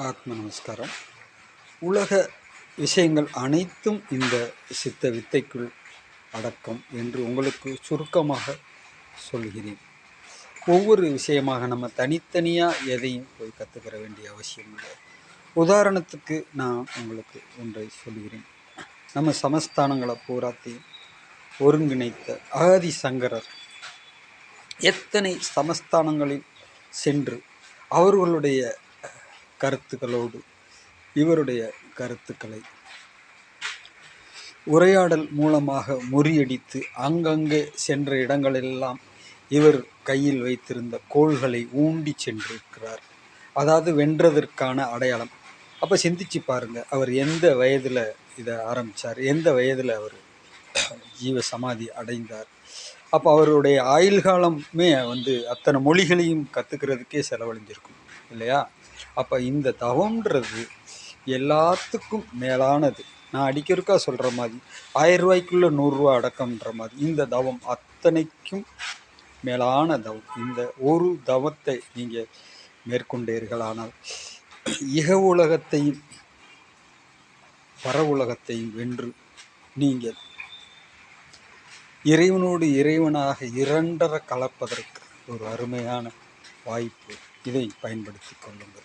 ஆத்ம நமஸ்காரம். உலக விஷயங்கள் அனைத்தும் இந்த சித்த வித்தைக்குள் அடக்கம் என்று உங்களுக்கு சுருக்கமாக சொல்கிறேன். ஒவ்வொரு விஷயமாக நம்ம தனித்தனியாக எதையும் போய் கற்றுக்கிற வேண்டிய அவசியம் இல்லை. உதாரணத்துக்கு நான் உங்களுக்கு ஒன்றை சொல்கிறேன். நம்ம சமஸ்தானங்களை பூராத்தையும் ஒருங்கிணைத்த ஆதி சங்கரர் எத்தனை சமஸ்தானங்களில் சென்று அவர்களுடைய கருத்துக்களோடு இவருடைய கருத்துக்களை உரையாடல் மூலமாக முறியடித்து அங்கங்கே சென்ற இடங்களெல்லாம் இவர் கையில் வைத்திருந்த கோள்களை ஊண்டி சென்றிருக்கிறார். அதாவது வென்றதற்கான அடையாளம். அப்போ சிந்திச்சு பாருங்க, அவர் எந்த வயதில் இதை ஆரம்பித்தார், எந்த வயதில் அவர் ஜீவ சமாதி அடைந்தார். அப்போ அவருடைய ஆயுள் காலமே அத்தனை மொழிகளையும் கற்றுக்கிறதுக்கே செலவழிஞ்சிருக்கும் இல்லையா? அப்போ இந்த தவம்ன்றது எல்லாத்துக்கும் மேலானது. நான் அடிக்கொருக்கா சொல்கிற மாதிரி 1000 ரூபாய்க்குள்ளே 100 ரூபா அடக்கம்ன்ற மாதிரி இந்த தவம் அத்தனைக்கும் மேலான தவம். இந்த ஒரு தவத்தை நீங்கள் மேற்கொண்டீர்களானால் இக உலகத்தையும் பர உலகத்தையும் வென்று நீங்கள் இறைவனோடு இறைவனாக இரண்டர கலப்பதற்கு ஒரு அருமையான வாய்ப்பு. இதை பயன்படுத்தி கொள்ளுங்கள்.